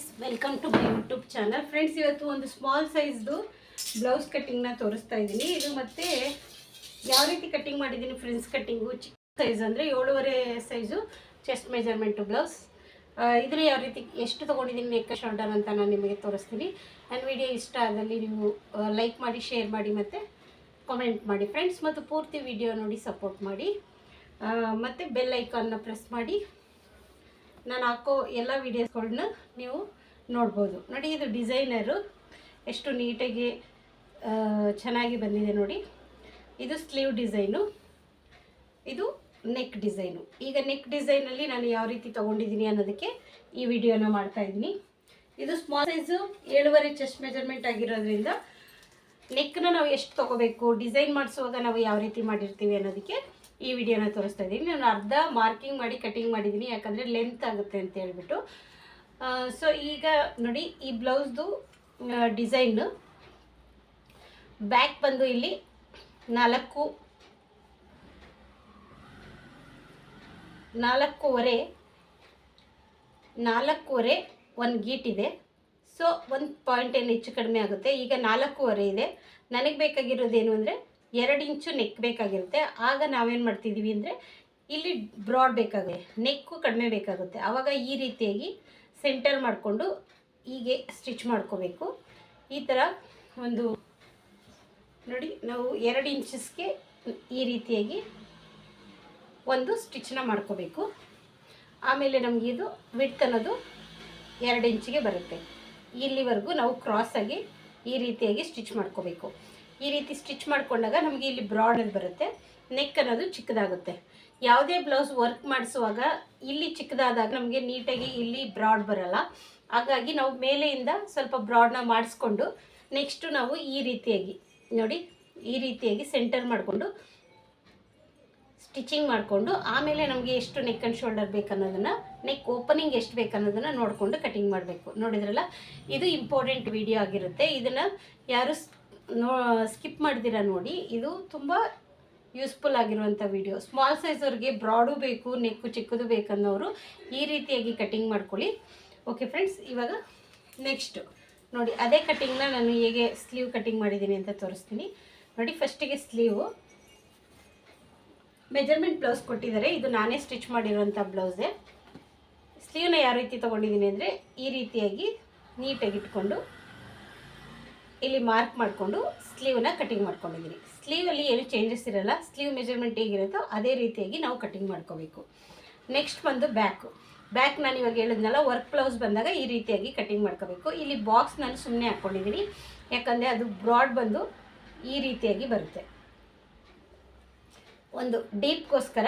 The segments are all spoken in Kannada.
Friends, welcome to my YouTube channel. Friends, ಇವತ್ತು ಒಂದು ಸ್ಮಾಲ್ ಸೈಜ್ದು ಬ್ಲೌಸ್ ಕಟ್ಟಿಂಗ್ನ ತೋರಿಸ್ತಾ ಇದ್ದೀನಿ. ಇದು ಮತ್ತೆ ಯಾವ ರೀತಿ ಕಟ್ಟಿಂಗ್ ಮಾಡಿದ್ದೀನಿ ಫ್ರೆಂಡ್ಸ್, ಕಟ್ಟಿಂಗು ಚಿಕ್ಕ ಸೈಜ್ ಅಂದರೆ 7.5 ಸೈಜು ಚೆಸ್ಟ್ ಮೆಜರ್ಮೆಂಟು ಬ್ಲೌಸ್. ಇದ್ರ ಯಾವ ರೀತಿ ಎಷ್ಟು ತೊಗೊಂಡಿದ್ದೀನಿ ನೆಕ್ ಶೋಲ್ಡರ್ ಅಂತ ನಾನು ನಿಮಗೆ ತೋರಿಸ್ತೀನಿ. ನನ್ನ ವಿಡಿಯೋ ಇಷ್ಟ ಆದಲ್ಲಿ ನೀವು ಲೈಕ್ ಮಾಡಿ, ಶೇರ್ ಮಾಡಿ ಮತ್ತು ಕಾಮೆಂಟ್ ಮಾಡಿ ಫ್ರೆಂಡ್ಸ್. ಮತ್ತು ಪೂರ್ತಿ ವಿಡಿಯೋ ನೋಡಿ ಸಪೋರ್ಟ್ ಮಾಡಿ ಮತ್ತು ಬೆಲ್ ಐಕಾನ್ನ ಪ್ರೆಸ್ ಮಾಡಿ ನಾನು ಹಾಕೋ ಎಲ್ಲ ವೀಡಿಯೋಸ್ಗಳನ್ನ ನೀವು ನೋಡ್ಬೋದು. ನೋಡಿ, ಇದು ಡಿಸೈನರು ಎಷ್ಟು ನೀಟಾಗಿ ಚೆನ್ನಾಗಿ ಬಂದಿದೆ ನೋಡಿ. ಇದು ಸ್ಲೀವ್ ಡಿಸೈನು, ಇದು ನೆಕ್ ಡಿಸೈನು. ಈಗ ನೆಕ್ ಡಿಸೈನಲ್ಲಿ ನಾನು ಯಾವ ರೀತಿ ತೊಗೊಂಡಿದ್ದೀನಿ ಅನ್ನೋದಕ್ಕೆ ಈ ವಿಡಿಯೋನ ಮಾಡ್ತಾಯಿದ್ದೀನಿ. ಇದು ಸ್ಮಾಲ್ ಸೈಜು 7.5 ಚೆಸ್ಟ್ ಮೆಜರ್ಮೆಂಟ್ ಆಗಿರೋದ್ರಿಂದ ನೆಕ್ನ ನಾವು ಎಷ್ಟು ತೊಗೋಬೇಕು, ಡಿಸೈನ್ ಮಾಡಿಸುವಾಗ ನಾವು ಯಾವ ರೀತಿ ಮಾಡಿರ್ತೀವಿ ಅನ್ನೋದಕ್ಕೆ ಈ ವಿಡಿಯೋನ ತೋರಿಸ್ತಾ ಇದ್ದೀನಿ. ನಾನು ಅರ್ಧ ಮಾರ್ಕಿಂಗ್ ಮಾಡಿ ಕಟಿಂಗ್ ಮಾಡಿದ್ದೀನಿ, ಯಾಕಂದರೆ ಲೆಂತ್ ಆಗುತ್ತೆ ಅಂತ ಹೇಳ್ಬಿಟ್ಟು. ಸೊ ಈಗ ನೋಡಿ, ಈ ಬ್ಲೌಸ್ದು ಡಿಸೈನು ಬ್ಯಾಕ್ ಬಂದು ಇಲ್ಲಿ 4.5 ಒಂದು ಗೀಟಿದೆ. ಸೊ 1 ಪಾಯಿಂಟ್ ಏನು ಹೆಚ್ಚು ಕಡಿಮೆ ಆಗುತ್ತೆ. ಈಗ 4.5 ಇದೆ. ನನಗೆ ಬೇಕಾಗಿರೋದೇನು ಅಂದರೆ 2 ಇಂಚು ನೆಕ್ ಬೇಕಾಗಿರುತ್ತೆ. ಆಗ ನಾವೇನು ಮಾಡ್ತಿದ್ದೀವಿ ಅಂದರೆ ಇಲ್ಲಿ ಬ್ರಾಡ್ ಬೇಕಾಗುತ್ತೆ, ನೆಕ್ಕು ಕಡಿಮೆ ಬೇಕಾಗುತ್ತೆ. ಆವಾಗ ಈ ರೀತಿಯಾಗಿ ಸೆಂಟರ್ ಮಾಡಿಕೊಂಡು ಹೀಗೆ ಸ್ಟಿಚ್ ಮಾಡ್ಕೋಬೇಕು. ಈ ಥರ ಒಂದು ನೋಡಿ, ನಾವು 2 ಇಂಚಸ್ಗೆ ಈ ರೀತಿಯಾಗಿ ಒಂದು ಸ್ಟಿಚ್ನ ಮಾಡ್ಕೋಬೇಕು. ಆಮೇಲೆ ನಮಗೆ ಇದು ವಿಡ್ತ್ ಅನ್ನೋದು 2 ಇಂಚಿಗೆ ಬರುತ್ತೆ. ಇಲ್ಲಿವರೆಗೂ ನಾವು ಕ್ರಾಸಾಗಿ ಈ ರೀತಿಯಾಗಿ ಸ್ಟಿಚ್ ಮಾಡ್ಕೋಬೇಕು. ಈ ರೀತಿ ಸ್ಟಿಚ್ ಮಾಡಿಕೊಂಡಾಗ ನಮಗೆ ಇಲ್ಲಿ ಬ್ರಾಡ್ ಬರುತ್ತೆ, ನೆಕ್ ಅನ್ನೋದು ಚಿಕ್ಕದಾಗುತ್ತೆ. ಯಾವುದೇ ಬ್ಲೌಸ್ ವರ್ಕ್ ಮಾಡಿಸುವಾಗ ಇಲ್ಲಿ ಚಿಕ್ಕದಾದಾಗ ನಮಗೆ ನೀಟಾಗಿ ಇಲ್ಲಿ ಬ್ರಾಡ್ ಬರಲ್ಲ. ಹಾಗಾಗಿ ನಾವು ಮೇಲೆಯಿಂದ ಸ್ವಲ್ಪ ಬ್ರಾಡ್ನ ಮಾಡಿಸ್ಕೊಂಡು ನೆಕ್ಸ್ಟು ನಾವು ಈ ರೀತಿಯಾಗಿ ನೋಡಿ, ಈ ರೀತಿಯಾಗಿ ಸೆಂಟರ್ ಮಾಡಿಕೊಂಡು ಸ್ಟಿಚಿಂಗ್ ಮಾಡಿಕೊಂಡು ಆಮೇಲೆ ನಮಗೆ ಎಷ್ಟು ನೆಕ್ ಆ್ಯಂಡ್ ಶೋಲ್ಡರ್ ಬೇಕನ್ನೋದನ್ನು, ನೆಕ್ ಓಪನಿಂಗ್ ಎಷ್ಟು ಬೇಕನ್ನೋದನ್ನು ನೋಡಿಕೊಂಡು ಕಟಿಂಗ್ ಮಾಡಬೇಕು. ನೋಡಿದ್ರಲ್ಲ, ಇದು ಇಂಪಾರ್ಟೆಂಟ್ ವಿಡಿಯೋ ಆಗಿರುತ್ತೆ. ಇದನ್ನು ಯಾರು ಸ್ಕಿಪ್ ಮಾಡ್ದಿರ ನೋಡಿ, ಇದು ತುಂಬ ಯೂಸ್ಫುಲ್ ಆಗಿರುವಂಥ ವಿಡಿಯೋ. ಸ್ಮಾಲ್ ಸೈಜವ್ರಿಗೆ ಬ್ರಾಡು ಬೇಕು, ನೆಕ್ಕು ಚಿಕ್ಕದು ಬೇಕನ್ನೋರು ಈ ರೀತಿಯಾಗಿ ಕಟಿಂಗ್ ಮಾಡ್ಕೊಳ್ಳಿ. ಓಕೆ ಫ್ರೆಂಡ್ಸ್, ಇವಾಗ ನೆಕ್ಸ್ಟು ನೋಡಿ, ಅದೇ ಕಟಿಂಗ್ನ ನಾನು ಹೇಗೆ ಸ್ಲೀವ್ ಕಟಿಂಗ್ ಮಾಡಿದ್ದೀನಿ ಅಂತ ತೋರಿಸ್ತೀನಿ. ನೋಡಿ, ಫಸ್ಟಿಗೆ ಸ್ಲೀವು ಮೆಜರ್ಮೆಂಟ್ ಬ್ಲೌಸ್ ಕೊಟ್ಟಿದ್ದಾರೆ. ಇದು ನಾನೇ ಸ್ಟಿಚ್ ಮಾಡಿರೋಂಥ ಬ್ಲೌಸೇ. ಸ್ಲೀವ್ನ ಯಾವ ರೀತಿ ತೊಗೊಂಡಿದ್ದೀನಿ ಅಂದರೆ ಈ ರೀತಿಯಾಗಿ ನೀಟಾಗಿ ಇಟ್ಕೊಂಡು ಇಲ್ಲಿ ಮಾರ್ಕ್ ಮಾಡಿಕೊಂಡು ಸ್ಲೀವ್ನ ಕಟಿಂಗ್ ಮಾಡ್ಕೊಂಡಿದ್ದೀನಿ. ಸ್ಲೀವಲ್ಲಿ ಏನು ಚೇಂಜಸ್ ಇರಲ್ಲ, ಸ್ಲೀವ್ ಮೆಜರ್ಮೆಂಟ್ ಹೇಗಿರುತ್ತೋ ಅದೇ ರೀತಿಯಾಗಿ ನಾವು ಕಟಿಂಗ್ ಮಾಡ್ಕೋಬೇಕು. ನೆಕ್ಸ್ಟ್ ಬಂದು ಬ್ಯಾಕ್ ನಾನು ಇವಾಗ ಹೇಳಿದ್ನಲ್ಲ, ವರ್ಕ್ ಬ್ಲೌಸ್ ಬಂದಾಗ ಈ ರೀತಿಯಾಗಿ ಕಟಿಂಗ್ ಮಾಡ್ಕೋಬೇಕು. ಇಲ್ಲಿ ಬಾಕ್ಸ್ ನಾನು ಸುಮ್ಮನೆ ಹಾಕ್ಕೊಂಡಿದ್ದೀನಿ, ಯಾಕಂದರೆ ಅದು ಬ್ರಾಡ್ ಬಂದು ಈ ರೀತಿಯಾಗಿ ಬರುತ್ತೆ. ಒಂದು ಡೀಪ್ಗೋಸ್ಕರ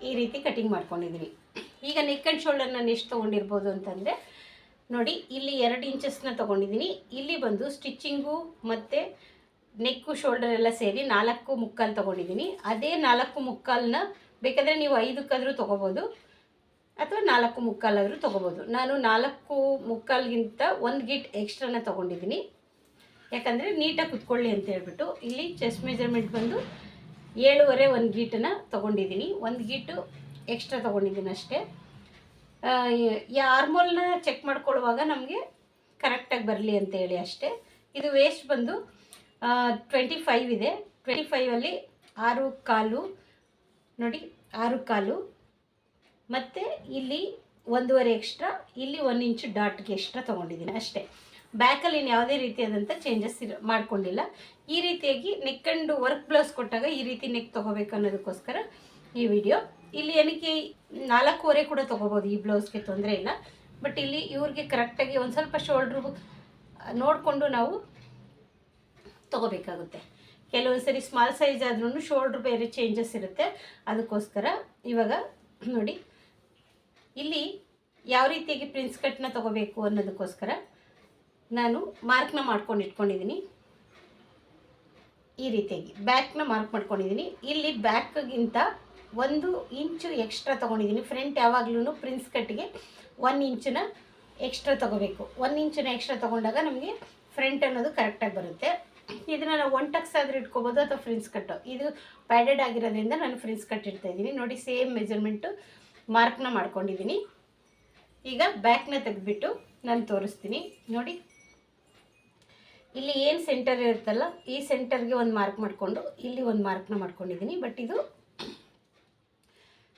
ಈ ರೀತಿ ಕಟಿಂಗ್ ಮಾಡ್ಕೊಂಡಿದ್ದೀನಿ. ಈಗ ನೆಕ್ ಆ್ಯಂಡ್ ಶೋಲ್ಡರ್ ನಾನು ಎಷ್ಟು ತೊಗೊಂಡಿರ್ಬೋದು ಅಂತಂದರೆ ನೋಡಿ, ಇಲ್ಲಿ 2 ಇಂಚಸ್ನ ತೊಗೊಂಡಿದ್ದೀನಿ. ಇಲ್ಲಿ ಬಂದು ಸ್ಟಿಚ್ಚಿಂಗು ಮತ್ತು ನೆಕ್ಕು ಶೋಲ್ಡರ್ ಎಲ್ಲ ಸೇರಿ 4.75 ತೊಗೊಂಡಿದ್ದೀನಿ. ಅದೇ 4.75ನ ಬೇಕಾದರೆ ನೀವು 5ಕ್ಕಾದರೂ ತೊಗೋಬೋದು ಅಥವಾ 4.75 ಆದರೂ ತೊಗೋಬೋದು. ನಾನು 4.75ಗಿಂತ 1 ಗೀಟ್ ಎಕ್ಸ್ಟ್ರಾನ ತೊಗೊಂಡಿದ್ದೀನಿ, ಯಾಕಂದರೆ ನೀಟಾಗಿ ಕುತ್ಕೊಳ್ಳಿ ಅಂತ ಹೇಳ್ಬಿಟ್ಟು. ಇಲ್ಲಿ ಚೆಸ್ಟ್ ಮೆಜರ್ಮೆಂಟ್ ಬಂದು 7.5 1 ಗೀಟನ್ನು ತೊಗೊಂಡಿದ್ದೀನಿ. 1 ಗೀಟು ಎಕ್ಸ್ಟ್ರಾ ತೊಗೊಂಡಿದ್ದೀನಿ ಅಷ್ಟೇ. ಈ ಆರ್ಮೋಲ್ನ ಚೆಕ್ ಮಾಡ್ಕೊಳ್ಳುವಾಗ ನಮಗೆ ಕರೆಕ್ಟಾಗಿ ಬರಲಿ ಅಂತ ಹೇಳಿ ಅಷ್ಟೇ. ಇದು ವೇಸ್ಟ್ ಬಂದು 25 ಇದೆ. 25ಅಲ್ಲಿ 6.25 ನೋಡಿ, 6.25 ಮತ್ತು ಇಲ್ಲಿ 1.5 ಎಕ್ಸ್ಟ್ರಾ, ಇಲ್ಲಿ 1 ಇಂಚು ಡಾಟ್ಗೆ ಎಕ್ಸ್ಟ್ರಾ ತೊಗೊಂಡಿದ್ದೀನಿ ಅಷ್ಟೇ. ಬ್ಯಾಕಲ್ಲಿ ಇನ್ನು ಯಾವುದೇ ರೀತಿಯಾದಂಥ ಚೇಂಜಸ್ ಮಾಡ್ಕೊಂಡಿಲ್ಲ. ಈ ರೀತಿಯಾಗಿ ನೆಕ್ ಆ್ಯಂಡ್ ವರ್ಕ್ ಬ್ಲೌಸ್ ಕೊಟ್ಟಾಗ ಈ ರೀತಿ ನೆಕ್ ತೊಗೋಬೇಕು ಅನ್ನೋದಕ್ಕೋಸ್ಕರ ಈ ವಿಡಿಯೋ. ಇಲ್ಲಿ ಏನಕ್ಕೆ 4.25 ಕೂಡ ತೊಗೋಬೋದು, ಈ ಬ್ಲೌಸ್ಗೆ ತೊಂದರೆ ಇಲ್ಲ. ಬಟ್ ಇಲ್ಲಿ ಇವ್ರಿಗೆ ಕರೆಕ್ಟಾಗಿ ಒಂದು ಸ್ವಲ್ಪ ಶೋಲ್ಡ್ರು ನೋಡಿಕೊಂಡು ನಾವು ತೊಗೋಬೇಕಾಗುತ್ತೆ. ಕೆಲವೊಂದು ಸರಿ ಸ್ಮಾಲ್ ಸೈಜ್ ಆದ್ರೂ ಶೋಲ್ಡ್ರ್ ಬೇರೆ ಚೇಂಜಸ್ ಇರುತ್ತೆ. ಅದಕ್ಕೋಸ್ಕರ ಇವಾಗ ನೋಡಿ, ಇಲ್ಲಿ ಯಾವ ರೀತಿಯಾಗಿ ಪ್ರಿನ್ಸ್ ಕಟ್ನ ತೊಗೋಬೇಕು ಅನ್ನೋದಕ್ಕೋಸ್ಕರ ನಾನು ಮಾರ್ಕ್ನ ಮಾಡ್ಕೊಂಡು ಇಟ್ಕೊಂಡಿದ್ದೀನಿ. ಈ ರೀತಿಯಾಗಿ ಬ್ಯಾಕ್ನ ಮಾರ್ಕ್ ಮಾಡ್ಕೊಂಡಿದ್ದೀನಿ. ಇಲ್ಲಿ ಬ್ಯಾಕ್ಗಿಂತ 1 ಇಂಚು ಎಕ್ಸ್ಟ್ರಾ ತೊಗೊಂಡಿದ್ದೀನಿ. ಫ್ರಂಟ್ ಯಾವಾಗಲೂ ಪ್ರಿನ್ಸ್ ಕಟ್ಗೆ 1 ಇಂಚನ್ನ ಎಕ್ಸ್ಟ್ರಾ ತೊಗೋಬೇಕು. 1 ಇಂಚನ್ನ ಎಕ್ಸ್ಟ್ರಾ ತೊಗೊಂಡಾಗ ನಮಗೆ ಫ್ರಂಟ್ ಅನ್ನೋದು ಕರೆಕ್ಟಾಗಿ ಬರುತ್ತೆ. ಇದನ್ನು ನಾವು 1 ಟಕ್ಸ್ ಆದರೂ ಇಟ್ಕೋಬೋದು ಅಥವಾ ಫ್ರಿನ್ಸ್ ಕಟ್ಟು. ಇದು ಪ್ಯಾಡೆಡ್ ಆಗಿರೋದ್ರಿಂದ ನಾನು ಫ್ರಿನ್ಸ್ ಕಟ್ ಇಡ್ತಾಯಿದ್ದೀನಿ. ನೋಡಿ, ಸೇಮ್ ಮೆಜರ್ಮೆಂಟು ಮಾರ್ಕ್ನ ಮಾಡ್ಕೊಂಡಿದ್ದೀನಿ. ಈಗ ಬ್ಯಾಕ್ನ ತೆಗೆದುಬಿಟ್ಟು ನಾನು ತೋರಿಸ್ತೀನಿ ನೋಡಿ. ಇಲ್ಲಿ ಏನು ಸೆಂಟರ್ ಇರುತ್ತಲ್ಲ, ಈ ಸೆಂಟರ್ಗೆ ಒಂದು ಮಾರ್ಕ್ ಮಾಡಿಕೊಂಡು ಇಲ್ಲಿ ಒಂದು ಮಾರ್ಕ್ನ ಮಾಡ್ಕೊಂಡಿದ್ದೀನಿ. ಬಟ್ ಇದು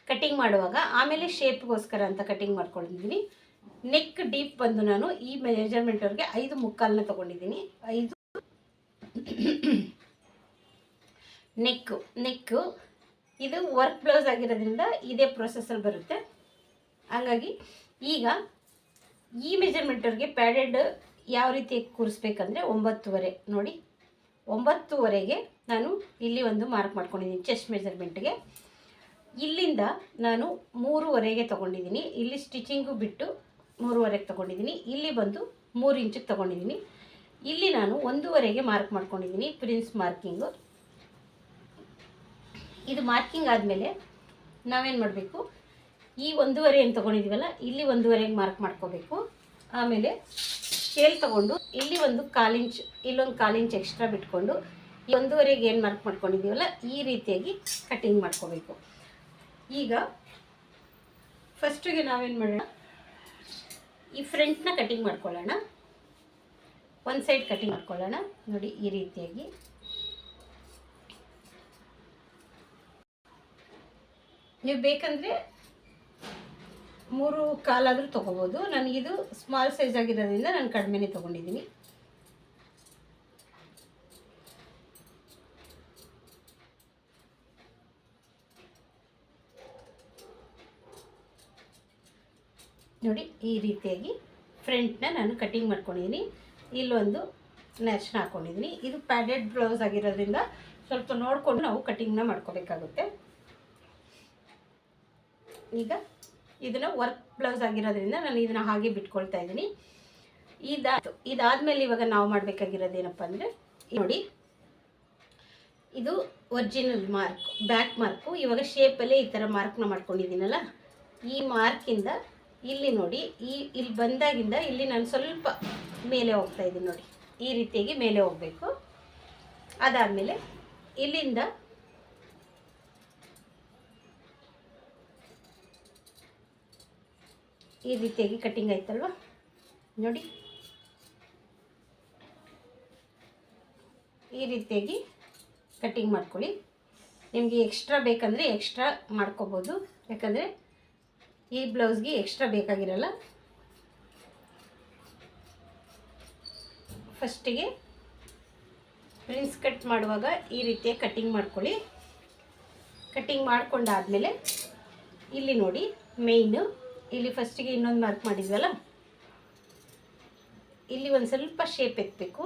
ಕಟಿಂಗ್ ಮಾಡುವಾಗ ಆಮೇಲೆ ಶೇಪ್ಗೋಸ್ಕರ ಅಂತ ಕಟಿಂಗ್ ಮಾಡ್ಕೊಂಡಿದ್ದೀನಿ. ನೆಕ್ ಡೀಪ್ ಬಂದು ನಾನು ಈ ಮೆಜರ್ಮೆಂಟ್ವರೆಗೆ 5.25 ತೊಗೊಂಡಿದ್ದೀನಿ. 5 ನೆಕ್ಕು ಇದು ವರ್ಕ್ ಬ್ಲೌಸ್ ಆಗಿರೋದ್ರಿಂದ ಇದೇ ಪ್ರೊಸೆಸಲ್ಲಿ ಬರುತ್ತೆ. ಹಾಗಾಗಿ ಈಗ ಈ ಮೆಜರ್ಮೆಂಟ್ವರೆಗೆ ಪ್ಯಾಡೆಡ್ ಯಾವ ರೀತಿ ಕೂರಿಸ್ಬೇಕಂದ್ರೆ 9.5 ನೋಡಿ. 9.5ಗೆ ನಾನು ಇಲ್ಲಿ ಒಂದು ಮಾರ್ಕ್ ಮಾಡ್ಕೊಂಡಿದ್ದೀನಿ ಚೆಸ್ಟ್ ಮೆಜರ್ಮೆಂಟ್ಗೆ. ಇಲ್ಲಿಂದ ನಾನು 3.5ಗೆ ತೊಗೊಂಡಿದ್ದೀನಿ. ಇಲ್ಲಿ ಸ್ಟಿಚಿಂಗು ಬಿಟ್ಟು 3.5ಗೆ ತೊಗೊಂಡಿದ್ದೀನಿ. ಇಲ್ಲಿ ಬಂದು 3 ಇಂಚಿಗೆ ತೊಗೊಂಡಿದ್ದೀನಿ. ಇಲ್ಲಿ ನಾನು 1.5ಗೆ ಮಾರ್ಕ್ ಮಾಡ್ಕೊಂಡಿದ್ದೀನಿ, ಪ್ರಿನ್ಸ್ ಮಾರ್ಕಿಂಗು. ಇದು ಮಾರ್ಕಿಂಗ್ ಆದಮೇಲೆ ನಾವೇನು ಮಾಡಬೇಕು, ಈ 1.5 ಏನು ತೊಗೊಂಡಿದ್ದೀವಲ್ಲ ಇಲ್ಲಿ 1.5ಗೆ ಮಾರ್ಕ್ ಮಾಡ್ಕೋಬೇಕು. ಆಮೇಲೆ ಸ್ಕೇಲ್ ತೊಗೊಂಡು ಇಲ್ಲಿ ಒಂದು 1/4 ಇಂಚ್, ಇಲ್ಲೊಂದು 1/4 ಇಂಚ್ ಎಕ್ಸ್ಟ್ರಾ ಬಿಟ್ಕೊಂಡು ಈ 1.5ಗೆ ಏನು ಮಾರ್ಕ್ ಮಾಡ್ಕೊಂಡಿದ್ದೀವಲ್ಲ ಈ ರೀತಿಯಾಗಿ ಕಟಿಂಗ್ ಮಾಡ್ಕೋಬೇಕು. ಈಗ ಫಸ್ಟಿಗೆ ನಾವೇನು ಮಾಡೋಣ, ಈ ಫ್ರಂಟ್ನ ಕಟಿಂಗ್ ಮಾಡ್ಕೊಳ್ಳೋಣ. ಒಂದು ಸೈಡ್ ಕಟಿಂಗ್ ಮಾಡ್ಕೊಳ್ಳೋಣ ನೋಡಿ. ಈ ರೀತಿಯಾಗಿ ನೀವು ಬೇಕಂದರೆ 3.25 ತೊಗೋಬೋದು. ನನಗಿದು ಸ್ಮಾಲ್ ಸೈಜ್ ಆಗಿರೋದ್ರಿಂದ ನಾನು ಕಡಿಮೆನೇ ತೊಗೊಂಡಿದ್ದೀನಿ. ನೋಡಿ ಈ ರೀತಿಯಾಗಿ ಫ್ರಂಟ್ನ ನಾನು ಕಟಿಂಗ್ ಮಾಡ್ಕೊಂಡಿದ್ದೀನಿ. ಇಲ್ಲೊಂದು ನ್ಯಾಚ್ನ ಹಾಕ್ಕೊಂಡಿದ್ದೀನಿ. ಇದು ಪ್ಯಾಡೆಡ್ ಬ್ಲೌಸ್ ಆಗಿರೋದ್ರಿಂದ ಸ್ವಲ್ಪ ನೋಡಿಕೊಂಡು ನಾವು ಕಟಿಂಗ್ನ ಮಾಡ್ಕೋಬೇಕಾಗುತ್ತೆ. ಈಗ ಇದನ್ನು ವರ್ಕ್ ಬ್ಲೌಸ್ ಆಗಿರೋದ್ರಿಂದ ನಾನು ಇದನ್ನು ಹಾಗೆ ಬಿಟ್ಕೊಳ್ತಾ ಇದ್ದೀನಿ. ಇದಾದಮೇಲೆ ಇವಾಗ ನಾವು ಮಾಡಬೇಕಾಗಿರೋದು ಏನಪ್ಪ ಅಂದರೆ ನೋಡಿ, ಇದು ಒರಿಜಿನಲ್ ಮಾರ್ಕ್, ಬ್ಯಾಕ್ ಮಾರ್ಕು. ಇವಾಗ ಶೇಪಲ್ಲೇ ಈ ಥರ ಮಾರ್ಕ್ನ ಮಾಡ್ಕೊಂಡಿದ್ದೀನಲ್ಲ, ಈ ಮಾರ್ಕಿಂದ ಇಲ್ಲಿ ನೋಡಿ, ಇಲ್ಲಿ ಬಂದಾಗಿಂದ ಇಲ್ಲಿ ನಾನು ಸ್ವಲ್ಪ ಮೇಲೆ ಹೋಗ್ತಾ ಇದ್ದೀನಿ ನೋಡಿ. ಈ ರೀತಿಯಾಗಿ ಮೇಲೆ ಹೋಗಬೇಕು. ಅದಾದಮೇಲೆ ಇಲ್ಲಿಂದ ಈ ರೀತಿಯಾಗಿ ಕಟಿಂಗ್ ಆಯ್ತಲ್ವ ನೋಡಿ. ಈ ರೀತಿಯಾಗಿ ಕಟಿಂಗ್ ಮಾಡ್ಕೊಳ್ಳಿ. ನಿಮಗೆ ಎಕ್ಸ್ಟ್ರಾ ಬೇಕಂದರೆ ಎಕ್ಸ್ಟ್ರಾ ಮಾಡ್ಕೋಬೋದು, ಯಾಕಂದರೆ ಈ ಬ್ಲೌಸ್ಗೆ ಎಕ್ಸ್ಟ್ರಾ ಬೇಕಾಗಿರಲ್ಲ. ಫಸ್ಟಿಗೆ ಪ್ರಿನ್ಸ್ ಕಟ್ ಮಾಡುವಾಗ ಈ ರೀತಿಯಾಗಿ ಕಟಿಂಗ್ ಮಾಡ್ಕೊಳ್ಳಿ. ಕಟಿಂಗ್ ಮಾಡ್ಕೊಂಡಾದಮೇಲೆ ಇಲ್ಲಿ ನೋಡಿ ಮೇಯ್ನು, ಇಲ್ಲಿ ಫಸ್ಟಿಗೆ ಇನ್ನೊಂದು ಮಾರ್ಕ್ ಮಾಡಿದ್ವಲ್ಲ, ಇಲ್ಲಿ ಒಂದು ಸ್ವಲ್ಪ ಶೇಪ್ ಎತ್ತಬೇಕು.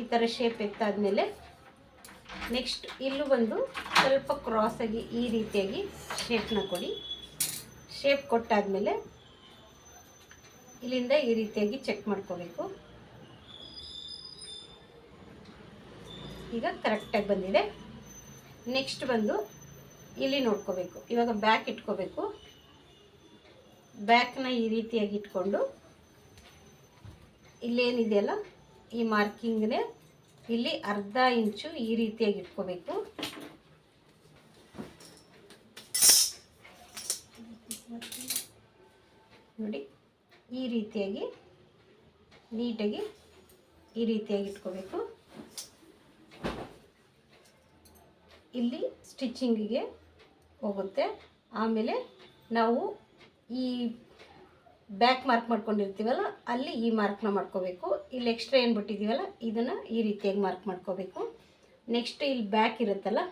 ಈ ಥರ ಶೇಪ್ ಎತ್ತಾದಮೇಲೆ ನೆಕ್ಸ್ಟ್ ಇಲ್ಲೂ ಬಂದು ಸ್ವಲ್ಪ ಕ್ರಾಸಾಗಿ ಈ ರೀತಿಯಾಗಿ ಶೇಪ್ನ ಕೊಡಿ. ಶೇಪ್ ಕೊಟ್ಟಾದಮೇಲೆ ಇಲ್ಲಿಂದ ಈ ರೀತಿಯಾಗಿ ಚೆಕ್ ಮಾಡ್ಕೋಬೇಕು. ಈಗ ಕರೆಕ್ಟಾಗಿ ಬಂದಿದೆ. ನೆಕ್ಸ್ಟ್ ಬಂದು ಇಲ್ಲಿ ನೋಡ್ಕೋಬೇಕು. ಇವಾಗ ಬ್ಯಾಕ್ ಇಟ್ಕೋಬೇಕು. ಬ್ಯಾಕ್ನ ಈ ರೀತಿಯಾಗಿ ಇಟ್ಕೊಂಡು ಇಲ್ಲೇನಿದೆಯಲ್ಲ ಈ ಮಾರ್ಕಿಂಗ್ನೇ ಇಲ್ಲಿ 1/2 ಇಂಚು ಈ ರೀತಿಯಾಗಿ ಇಟ್ಕೋಬೇಕು. ನೋಡಿ ಈ ರೀತಿಯಾಗಿ ನೀಟಾಗಿ ಈ ರೀತಿಯಾಗಿ ಇಟ್ಕೋಬೇಕು. ಇಲ್ಲಿ ಸ್ಟಿಚಿಂಗಿಗೆ ಹೋಗುತ್ತೆ. ಆಮೇಲೆ ನಾವು ಈ ಬ್ಯಾಕ್ ಮಾರ್ಕ್ ಮಾಡ್ಕೊಂಡಿರ್ತೀವಲ್ಲ ಅಲ್ಲಿ ಈ ಮಾರ್ಕ್ನ ಮಾಡ್ಕೋಬೇಕು. ಇಲ್ಲಿ ಎಕ್ಸ್ಟ್ರಾ ಏನು ಬಿಟ್ಟಿದ್ದೀವಲ್ಲ ಇದನ್ನು ಈ ರೀತಿಯಾಗಿ ಮಾರ್ಕ್ ಮಾಡ್ಕೋಬೇಕು. ನೆಕ್ಸ್ಟ್ ಇಲ್ಲಿ ಬ್ಯಾಕ್ ಇರುತ್ತಲ್ಲ,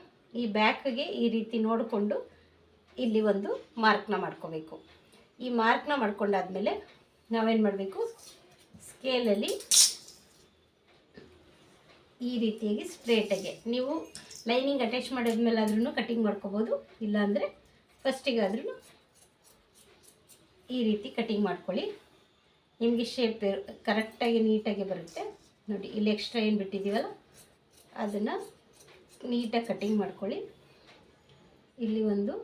ಈ ಬ್ಯಾಕ್ಗೆ ಈ ರೀತಿ ನೋಡಿಕೊಂಡು ಇಲ್ಲಿ ಒಂದು ಮಾರ್ಕ್ನ ಮಾಡ್ಕೋಬೇಕು. ಈ ಮಾರ್ಕ್ನ ಮಾಡ್ಕೊಂಡಾದ್ಮೇಲೆ ನಾವೇನು ಮಾಡಬೇಕು, ಸ್ಕೇಲಲ್ಲಿ ಈ ರೀತಿಯಾಗಿ ಸ್ಟ್ರೇಟಾಗಿ ನೀವು ಲೈನಿಂಗ್ ಅಟ್ಯಾಚ್ ಮಾಡಿದ್ಮೇಲೆ ಆದ್ರೂ ಕಟಿಂಗ್ ಮಾಡ್ಕೋಬೋದು, ಇಲ್ಲಾಂದರೆ ಫಸ್ಟಿಗಾದ್ರೂ ಈ ರೀತಿ ಕಟಿಂಗ್ ಮಾಡ್ಕೊಳ್ಳಿ. ನಿಮಗೆ ಶೇಪ್ ಕರೆಕ್ಟಾಗಿ ನೀಟಾಗಿ ಬರುತ್ತೆ ನೋಡಿ. ಇಲ್ಲಿ ಎಕ್ಸ್ಟ್ರಾ ಏನು ಬಿಟ್ಟಿದ್ದೀವಲ್ಲ ಅದನ್ನು ನೀಟಾಗಿ ಕಟಿಂಗ್ ಮಾಡ್ಕೊಳ್ಳಿ. ಇಲ್ಲಿ ಒಂದು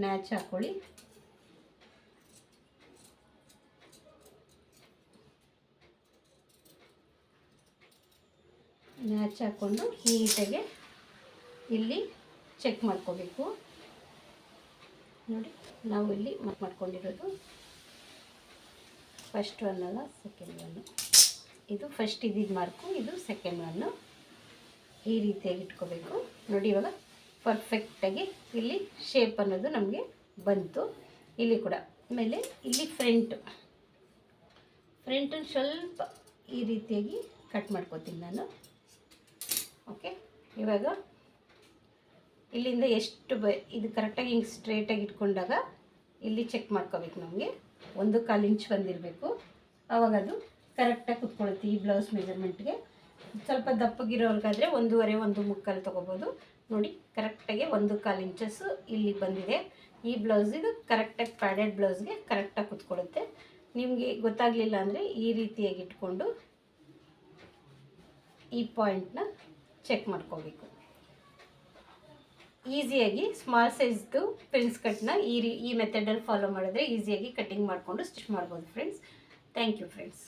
ನ್ಯಾಚ್ ಹಾಕ್ಕೊಳ್ಳಿ. ನ್ಯಾಚ್ ಹಾಕ್ಕೊಂಡು ನೀಟಾಗಿ ಇಲ್ಲಿ ಚೆಕ್ ಮಾಡ್ಕೋಬೇಕು ನೋಡಿ. ನಾವು ಇಲ್ಲಿ ಮಾಡ್ಕೊಂಡಿರೋದು ಫಸ್ಟ್ ಒನ್ ಅಲ್ಲ ಸೆಕೆಂಡ್ ಒನ್ನು. ಇದು ಫಸ್ಟ್ ಇದ್ದಿದ್ದು ಮಾರ್ಕು, ಇದು ಸೆಕೆಂಡ್ ಒನ್ನು. ಈ ರೀತಿಯಾಗಿ ಇಟ್ಕೋಬೇಕು. ನೋಡಿ ಇವಾಗ ಪರ್ಫೆಕ್ಟಾಗಿ ಇಲ್ಲಿ ಶೇಪ್ ಅನ್ನೋದು ನಮಗೆ ಬಂತು. ಇಲ್ಲಿ ಕೂಡ ಆಮೇಲೆ ಇಲ್ಲಿ ಫ್ರಂಟನ್ನು ಸ್ವಲ್ಪ ಈ ರೀತಿಯಾಗಿ ಕಟ್ ಮಾಡ್ಕೋತೀನಿ ನಾನು. ಓಕೆ, ಇವಾಗ ಇಲ್ಲಿಂದ ಎಷ್ಟು ಇದು ಕರೆಕ್ಟಾಗಿ ಹಿಂಗೆ ಸ್ಟ್ರೇಟಾಗಿ ಇಟ್ಕೊಂಡಾಗ ಇಲ್ಲಿ ಚೆಕ್ ಮಾಡ್ಕೋಬೇಕು. ನಮಗೆ 1/4 ಇಂಚ್ ಬಂದಿರಬೇಕು. ಆವಾಗ ಅದು ಕರೆಕ್ಟಾಗಿ ಕುತ್ಕೊಳ್ಳುತ್ತೆ ಈ ಬ್ಲೌಸ್ ಮೆಜರ್ಮೆಂಟ್ಗೆ. ಸ್ವಲ್ಪ ದಪ್ಪಗಿರೋರ್ಗಾದರೆ 1.5 1/3 ತೊಗೋಬೋದು. ನೋಡಿ ಕರೆಕ್ಟಾಗಿ 1/4 ಇಂಚಸ್ಸು ಇಲ್ಲಿ ಬಂದಿದೆ. ಈ ಬ್ಲೌಸಿದು ಕರೆಕ್ಟಾಗಿ ಪ್ಯಾಡೆಡ್ ಬ್ಲೌಸ್ಗೆ ಕರೆಕ್ಟಾಗಿ ಕುತ್ಕೊಳ್ಳುತ್ತೆ. ನಿಮಗೆ ಗೊತ್ತಾಗಲಿಲ್ಲ ಅಂದರೆ ಈ ರೀತಿಯಾಗಿ ಇಟ್ಕೊಂಡು ಈ ಪಾಯಿಂಟ್ನ ಚೆಕ್ ಮಾಡ್ಕೋಬೇಕು. ಈಸಿಯಾಗಿ ಸ್ಮಾಲ್ ಸೈಜ್ದು ಪ್ರಿನ್ಸ್ ಕಟ್ನ ಈ ಮೆಥಡಲ್ಲಿ ಫಾಲೋ ಮಾಡಿದ್ರೆ ಈಸಿಯಾಗಿ ಕಟಿಂಗ್ ಮಾಡಿಕೊಂಡು ಸ್ಟಿಚ್ ಮಾಡ್ಬೋದು ಫ್ರೆಂಡ್ಸ್. Thank you friends.